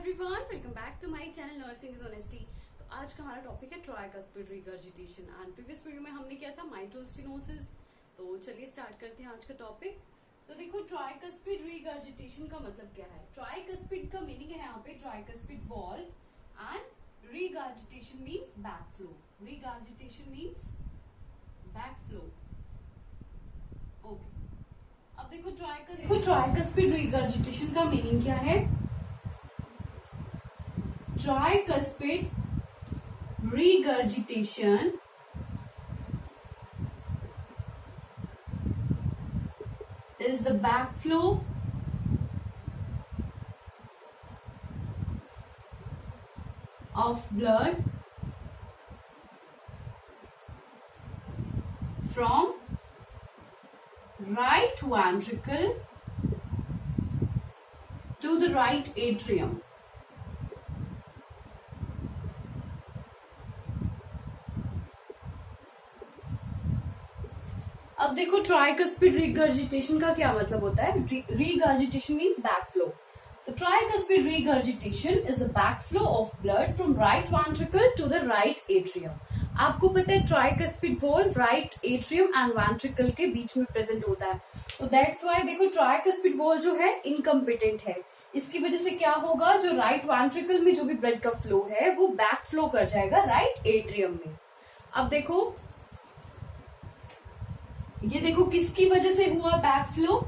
Everyone, welcome back to my channel nursing is honesty. तो आज का हमारा टॉपिक है tricuspid regurgitation and previous video में हमने किया था माइट्रल स्टेनोसिस। तो चलिए स्टार्ट करते हैं आज का टॉपिक। तो देखो, ट्राइकस्पिड रिगर्जिटेशन का मतलब क्या है। ट्राइकस्पिड का मीनिंग है यहाँ पे tricuspid valve and regurgitation means back flow. Regurgitation means back flow. Okay, अब देखो ट्राइकस्पिड रिगर्जिटेशन का मीनिंग क्या है। Tricuspid regurgitation is the backflow of blood from right ventricle to the right atrium. अब देखो, ट्राइकस्पिड रिगर्जिटेशन का क्या मतलब होता है। Regurgitation means back flow. तो tricuspid regurgitation is the back flow of blood from right ventricle to the right atrium. आपको पता है tricuspid valve right atrium and ventricle के बीच में प्रेजेंट होता है। तो दैट्स व्हाई देखो, ट्राइकस्पिड वॉल्व जो है इनकम्पिटेंट है। इसकी वजह से क्या होगा, जो राइट वेंट्रिकल में जो भी ब्लड का फ्लो है वो बैक फ्लो कर जाएगा राइट एट्रियम में। अब देखो, ये देखो किसकी वजह से हुआ back flow.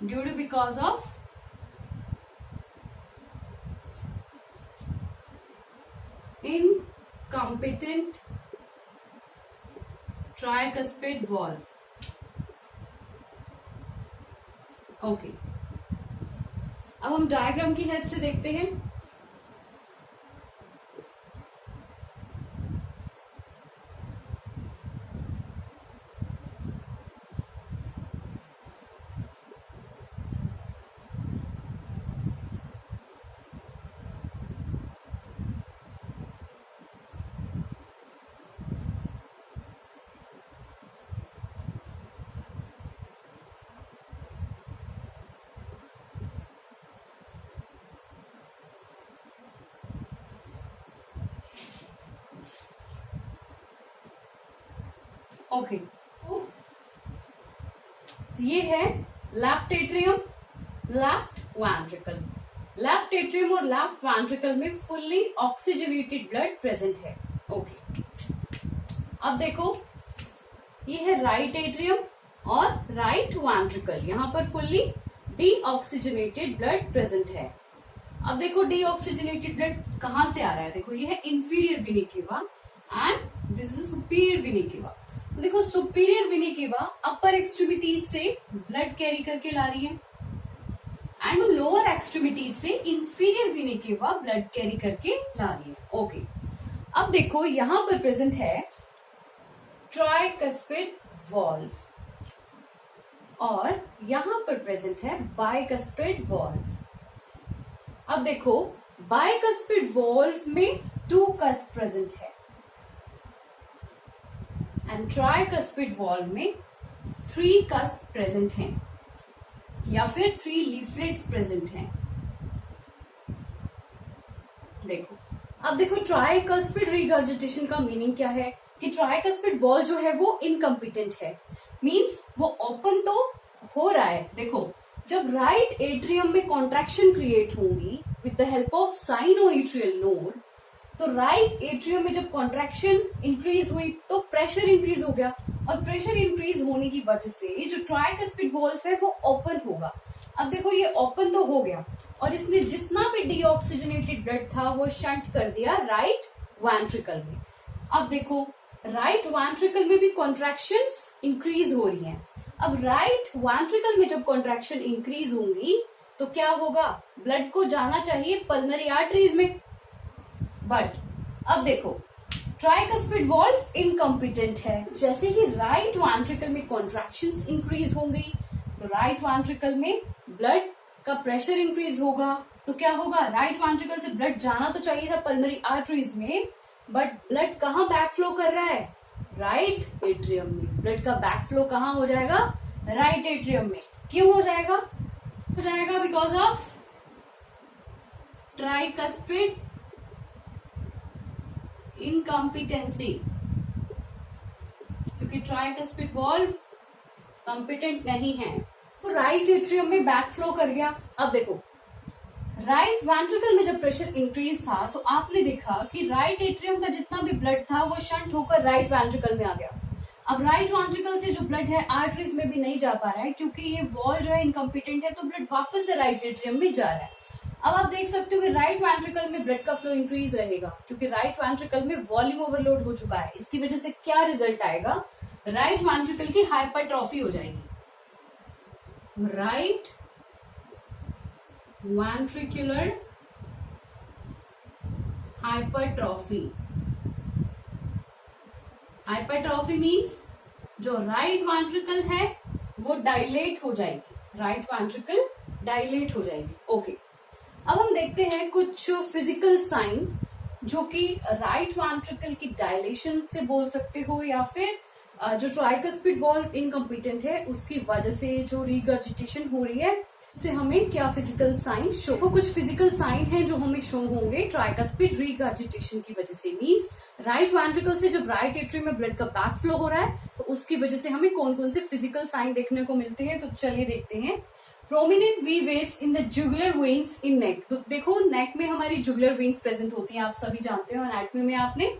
Due to because of incompetent tricuspid valve. Okay, अब हम डायग्राम की हेल्प से देखते हैं। ओके, ये है left atrium, left ventricle. Left atrium और लेफ्ट वेंट्रिकल में फुल्ली ऑक्सीजनेटेड ब्लड प्रेजेंट है। ओके, अब देखो, ये है राइट एट्रियम और राइट वेंट्रिकल। यहां पर फुल्ली डीऑक्सीजनेटेड ब्लड प्रेजेंट है। अब देखो, डीऑक्सीजनेटेड ब्लड कहां से आ रहा है। देखो, ये है inferior vena cava and this is superior vena cava. तो देखो, सुपीरियर वेना केवा अपर एक्सट्रीमिटीज से ब्लड कैरी करके ला रही है एंड लोअर एक्सट्रीमिटीज से inferior vena cava blood carry करके ला रही है। ओके, अब देखो यहां पर प्रेजेंट है ट्राइकस्पिड वॉल्व और यहां पर प्रेजेंट है बाइकस्पिड वॉल्व। अब देखो, बाइकस्पिड वॉल्व में 2 कस्प प्रेजेंट है एंड ट्राइकस्पिड वॉल्व में 3 कस्प प्रेजेंट हैं या फिर 3 लीफलेट्स प्रेजेंट हैं। देखो, अब देखो ट्राइकस्पिड रिगर्जिटेशन का मीनिंग क्या है कि ट्राइकस्पिड वॉल्व जो है वो इनकम्पिटेंट है। मींस वो ओपन तो हो रहा है। देखो, जब राइट एट्रियम में कॉन्ट्रैक्शन क्रिएट होंगी with the help of sinoatrial node, तो राइट एट्रियम में जब कॉन्ट्रैक्शन इंक्रीज हुई तो प्रेशर इंक्रीज हो गया और प्रेशर इंक्रीज होने की वजह से जो ट्राइकस्पिड वॉल्व है वो ओपन होगा। अब देखो, ये ओपन तो हो गया और इसने जितना भी डीऑक्सीजनेटेड ब्लड था वो शंट कर दिया राइट वेंट्रिकल में। अब देखो, राइट वेंट्रिकल में भी कॉन्ट्रैक्शंस इंक्रीज हो रही हैं। अब राइट वेंट्रिकल में जब कॉन्ट्रैक्शन इंक्रीज होंगी तो क्या होगा, ब्लड को जाना चाहिए पल्मोनरी आर्टरीज में। बट अब देखो, ट्राइकस्पिड वॉल्व इनकम्पिटेंट है। जैसे ही राइट वेंट्रिकल में कॉन्ट्रैक्शंस इंक्रीज होंगी तो राइट वेंट्रिकल में ब्लड का प्रेशर इंक्रीज होगा। तो क्या होगा, राइट वेंट्रिकल से ब्लड जाना तो चाहिए था पल्मोनरी आर्टरीज में, बट ब्लड कहाँ बैक फ्लो कर रहा है, राइट एट्रियम में। ब्लड का बैक फ्लो कहाँ हो जाएगा, राइट एट्रियम में। क्यों हो जाएगा, बिकॉज ऑफ ट्राइकस्पिड इनकॉम्पिटेंसी, क्योंकि ट्राइकस्पिड वॉल्व कॉम्पिटेंट नहीं है। तो राइट एट्रियम में बैकफ्लो कर गया। अब देखो राइट वेंट्रिकल में जब प्रेशर इंक्रीज था तो आपने देखा कि राइट एट्रियम का जितना भी ब्लड था वो शंट होकर राइट वेंट्रिकल में आ गया। अब राइट वेंट्रिकल से जो ब्लड है आर्टरीज में भी नहीं जा पा रहा है, क्योंकि ये वॉल जो है इनकम्पिटेंट है, तो ब्लड वापस से राइट एट्रियम में जा रहा है। अब आप देख सकते हो कि राइट वेंट्रिकल में ब्लड का फ्लो इंक्रीज रहेगा, क्योंकि राइट वेंट्रिकल में वॉल्यूम ओवरलोड हो चुका है। इसकी वजह से क्या रिजल्ट आएगा, राइट वेंट्रिकल की हाइपरट्रॉफी हो जाएगी। Right ventricular hypertrophy. Hypertrophy means जो राइट वेंट्रिकल है वो डायलेट हो जाएगी, राइट वेंट्रिकल डायलेट हो जाएगी। ओके, अब हम देखते हैं कुछ फिजिकल साइन जो कि राइट वेंट्रिकल की डायलेशन से बोल सकते हो, या फिर जो ट्राइकस्पिड वॉल्व इनकम्पिटेंट है उसकी वजह से जो रिगर्जिटेशन हो रही है, से हमें क्या फिजिकल साइन शो। तो कुछ फिजिकल साइन है जो हमें शो होंगे ट्राइकस्पिड रिगर्जिटेशन की वजह से। मींस राइट वेंट्रिकल से जब राइट एट्रियम में ब्लड का बैक फ्लो हो रहा है तो उसकी वजह से हमें कौन कौन से फिजिकल साइन देखने को मिलते हैं। तो चलिए देखते हैं। Prominent V waves in the jugular veins in neck. तो देखो नेक में हमारी जुगुलर वेन्स प्रेजेंट होती हैं, आप सभी जानते हो, एनाटॉमी में आपने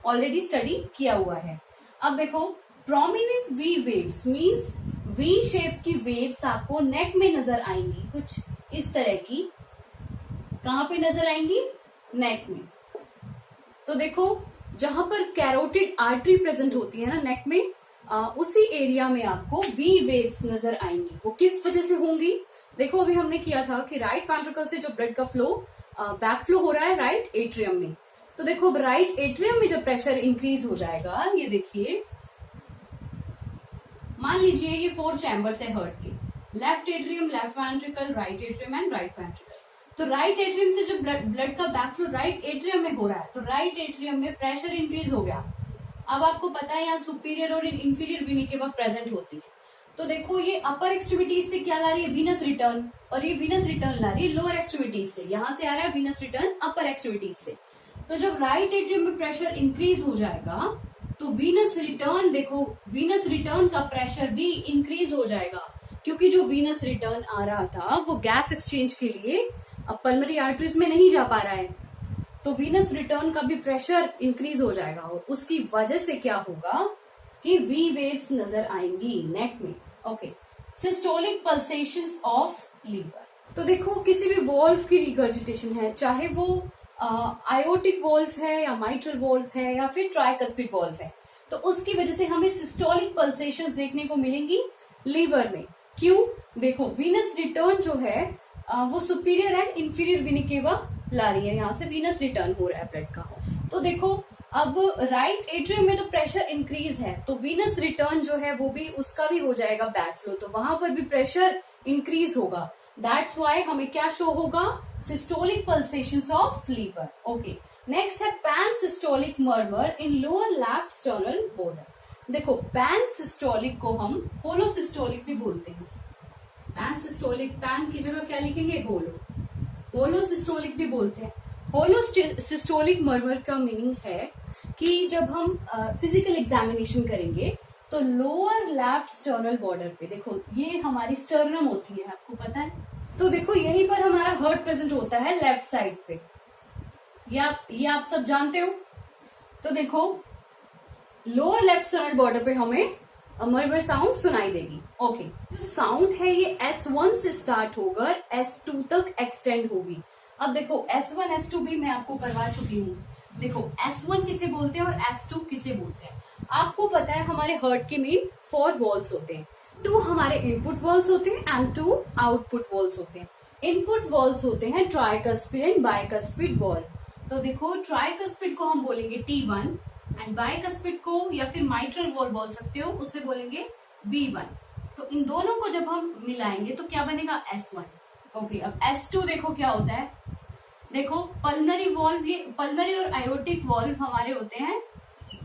ऑलरेडी स्टडी किया हुआ है। अब देखो prominent V waves means V shape की वेव्स आपको नेक में नजर आएंगी, कुछ इस तरह की। कहां पे नजर आएंगी, नेक में। तो देखो जहां पर कैरोटिड आर्टरी प्रेजेंट होती है ना नेक में, उसी एरिया में आपको वी वेव्स नजर आएंगी। वो किस वजह से होंगी, देखो अभी हमने किया था कि राइट वेंट्रिकल से जो ब्लड का फ्लो बैक फ्लो हो रहा है राइट एट्रियम में। तो देखो राइट एट्रियम में जब प्रेशर इंक्रीज हो जाएगा, ये देखिए मान लीजिए ये 4 चैम्बर्स है हार्ट के, left atrium, left ventricle, right atrium and right ventricle. तो राइट एट्रियम से जब ब्लड का बैकफ्लो राइट एट्रियम में हो रहा है तो राइट एट्रियम में प्रेशर इंक्रीज हो गया। अब आपको पता है यहाँ सुपीरियर और इंफीरियर वीनी केवा प्रेजेंट होती है। तो देखो ये अपर एक्सट्रीमिटीज से क्या ला रही है, वीनस रिटर्न, और ये वीनस रिटर्न ला रही है लोअर एक्सट्रीमिटीज से। यहाँ से आ रहा है वीनस रिटर्न अपर एक्सट्रीमिटीज से। तो जब राइट एट्रियम में प्रेशर इंक्रीज हो जाएगा तो वीनस रिटर्न, देखो वीनस रिटर्न का प्रेशर भी इंक्रीज हो जाएगा, क्योंकि जो वीनस रिटर्न आ रहा था वो गैस एक्सचेंज के लिए अब पल्मोनरी आर्टरीज में नहीं जा पा रहा है, तो वीनस रिटर्न का भी प्रेशर इंक्रीज हो जाएगा, और उसकी वजह से क्या होगा कि वी वेव्स नजर आएंगी नेक में। Okay, systolic pulsations of liver. तो देखो किसी भी वॉल्व की रिगर्जिटेशन है, चाहे वो आयोटिक वॉल्व है या माइट्रल वॉल्व है या फिर ट्राइकस्पिड वॉल्व है, तो उसकी वजह से हमें सिस्टोलिक पल्सेशंस देखने को मिलेंगी लीवर में। क्यों, देखो वीनस रिटर्न जो है वो सुपीरियर एंड इंफीरियर वीनी केवा ला रही है, यहाँ से वीनस रिटर्न हो रहा है ब्लड का। तो देखो अब राइट एट्रियम में तो प्रेशर इंक्रीज है, तो वीनस रिटर्न जो है वो भी उसका भी हो जाएगा बैक फ्लो, तो वहां पर भी प्रेशर इंक्रीज होगा। दैट्स वाई हमें क्या शो होगा, systolic pulsations of liver. Okay, next है pan systolic murmur in lower left sternal border. देखो पैन सिस्टोलिक को हम होलो सिस्टोलिक भी बोलते हैं। पैन सिस्टोलिक, पैन की जगह क्या लिखेंगे, होलो, होलो सिस्टोलिक भी बोलते हैं। होलो सिस्टोलिक मर्मर का मीनिंग है कि जब हम फिजिकल एग्जामिनेशन करेंगे तो लोअर लेफ्ट स्टर्नल बॉर्डर पे, देखो ये हमारी स्टर्नम होती है, आपको पता है, तो देखो यहीं पर हमारा हार्ट प्रेजेंट होता है लेफ्ट साइड पे, ये आप सब जानते हो। तो देखो लोअर लेफ्ट स्टर्नल बॉर्डर पे हमें मर्मर साउंड सुनाई देगी। ओके, जो साउंड है ये S1 से स्टार्ट होकर S2 तक एक्सटेंड होगी। अब देखो S1 S2 भी मैं आपको करवा चुकी हूँ। देखो S1 किसे बोलते हैं और S2 किसे बोलते हैं, आपको पता है हमारे हार्ट के मेन 4 वॉल्स होते हैं। 2 हमारे इनपुट वॉल्स होते हैं एंड 2 आउटपुट वॉल्स होते हैं। इनपुट वॉल्स होते हैं ट्राइकस्पिड एंड बाइकस्पिड वॉल्व। तो देखो ट्राइकस्पिड को हम बोलेंगे T1 एंड बाइकस्पिड को या फिर माइट्रल वॉल्व बोल सकते हो, उससे बोलेंगे B1। तो इन दोनों को जब हम मिलाएंगे तो क्या बनेगा, S1। ओके, अब S2 देखो क्या होता है, देखो पल्मोनरी वॉल्व, ये पल्मोनरी और आयोटिक वॉल्व हमारे होते हैं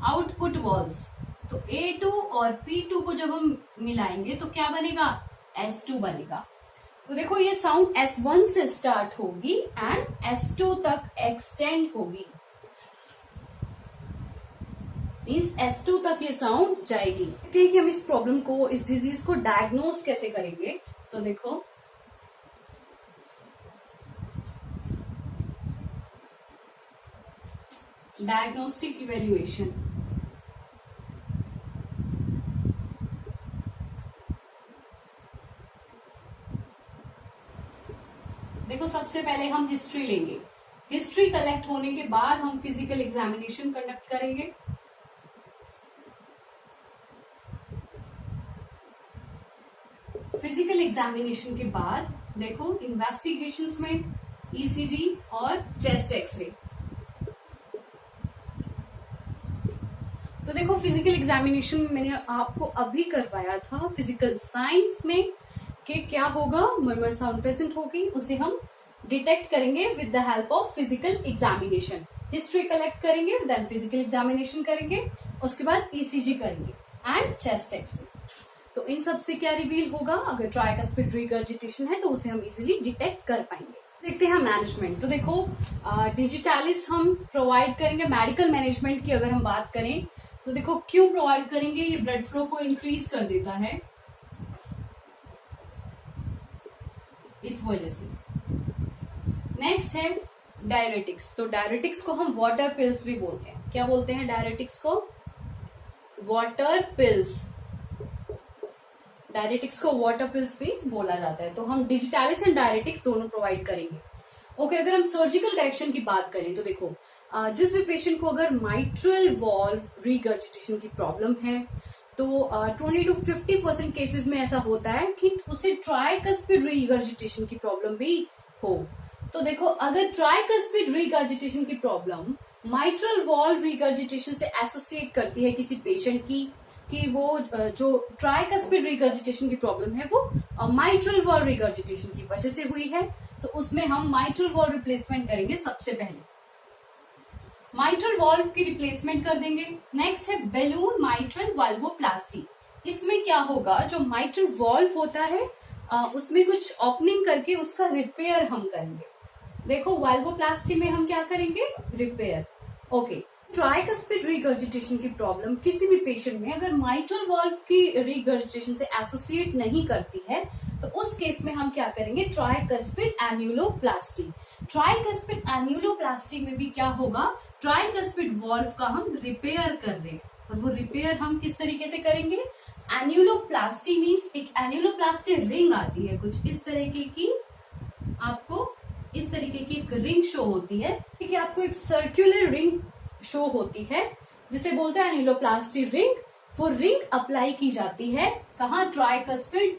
आउटपुट वॉल्व्स। तो A2 और P2 को जब हम मिलाएंगे तो क्या बनेगा, S2 बनेगा। तो देखो ये साउंड S1 से स्टार्ट होगी एंड S2 तक एक्सटेंड होगी, मीन्स S2 तक ये साउंड जाएगी। देखते हैं कि हम इस प्रॉब्लम को, इस डिजीज को डायग्नोज कैसे करेंगे। तो देखो डायग्नोस्टिक इवेल्युएशन, देखो सबसे पहले हम हिस्ट्री लेंगे। हिस्ट्री कलेक्ट होने के बाद हम फिजिकल एग्जामिनेशन कंडक्ट करेंगे। फिजिकल एग्जामिनेशन के बाद देखो इन्वेस्टिगेशंस में ईसीजी और चेस्ट एक्सरे। तो देखो फिजिकल एग्जामिनेशन मैंने आपको अभी करवाया था फिजिकल साइंस में कि क्या होगा, मर्मर साउंड प्रेजेंट होगी, उसे हम डिटेक्ट करेंगे with the help of physical examination. History collect करेंगे, देन फिजिकल एग्जामिनेशन करेंगे, उसके बाद ईसीजी करेंगे एंड चेस्ट एक्सरे। तो इन सब से क्या रिवील होगा, अगर ट्राइकस्पिड रिगर्जिटेशन है तो उसे हम इजीली डिटेक्ट कर पाएंगे। देखते हैं मैनेजमेंट। तो देखो डिजिटालिस हम प्रोवाइड करेंगे। मेडिकल मैनेजमेंट की अगर हम बात करें तो देखो क्यों प्रोवाइड करेंगे, ये ब्लड फ्लो को इंक्रीज कर देता है, इस वजह से। नेक्स्ट है डायरेटिक्स। तो डायरेटिक्स को हम वाटर पिल्स भी बोलते हैं। क्या बोलते हैं डायरेटिक्स को? Water pills. डायरेटिक्स को वाटर पिल्स भी बोला जाता है। तो हम डिजिटालिस एंड डायरेटिक्स दोनों प्रोवाइड करेंगे। ओके, अगर हम सर्जिकल करेक्शन की बात करें तो देखो जिस भी पेशेंट को अगर माइट्रल वॉल्व रिगर्जिटेशन की प्रॉब्लम है तो 20 to 50% केसेस में ऐसा होता है कि उसे ट्राइकस्पिड रिगर्जिटेशन की प्रॉब्लम भी हो। तो देखो अगर ट्राइकस्पिड रिगर्जिटेशन की प्रॉब्लम माइट्रल वॉल्व रिगर्जिटेशन से एसोसिएट करती है किसी पेशेंट की, कि वो जो ट्राइकस्पिड रिगर्जिटेशन की प्रॉब्लम है वो माइट्रल वॉल्व रिगर्जिटेशन की वजह से हुई है, तो उसमें हम माइट्रल वॉल्व रिप्लेसमेंट करेंगे। सबसे पहले माइट्रल वॉल्व की रिप्लेसमेंट कर देंगे। नेक्स्ट है बैलून माइट्रल वाल्वोप्लास्टी। इसमें क्या होगा, जो माइट्रल वॉल्व होता है उसमें कुछ ओपनिंग करके उसका रिपेयर हम करेंगे। देखो वाल्वोप्लास्टी में हम क्या करेंगे, रिपेयर। ओके, ट्राइकस्पिड रिगर्जिटेशन की प्रॉब्लम किसी भी पेशेंट में अगर माइट्रल वॉल्व की रिगर्जिटेशन से एसोसिएट नहीं करती है तो उस केस में हम क्या करेंगे, ट्राइकस्पिड एन्यूलोप्लास्टी। ट्राइकस्पिड एन्यूलोप्लास्टी में भी क्या होगा, ट्राइकस्पिड वॉल्व का हम रिपेयर कर रहे हैं। और वो रिपेयर हम किस तरीके से करेंगे, एन्यूलोप्लास्टी मीन्स एक एन्यूलोप्लास्टी रिंग आती है कुछ इस तरीके की, आपको इस तरीके की एक रिंग शो होती है, ठीक है, आपको एक सर्कुलर रिंग शो होती है जिसे बोलते हैं एन्यूलोप्लास्टी रिंग। वो रिंग अप्लाई की जाती है कहाँ, ट्राइकस्पिड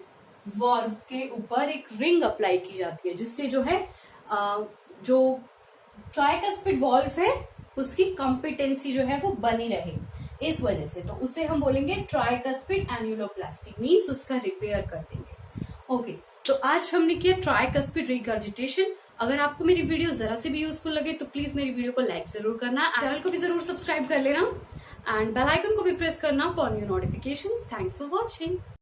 वॉल्व के ऊपर एक रिंग अप्लाई की जाती है, जिससे जो है जो ट्राइकस्पिड वॉल्व है उसकी कॉम्पिटेंसी जो है वो बनी रहे, इस वजह से। तो उसे हम बोलेंगे ट्राइकस्पिड एन्यूलोप्लास्टी, मीन्स उसका रिपेयर कर देंगे। ओके, तो आज हमने किया ट्राइकस्पिड रिगर्जिटेशन। अगर आपको मेरी वीडियो जरा से भी यूजफुल लगे तो प्लीज मेरी वीडियो को लाइक जरूर करना, चैनल को भी जरूर सब्सक्राइब कर लेना एंड बेल आइकन को भी प्रेस करना for new notifications. Thanks for watching.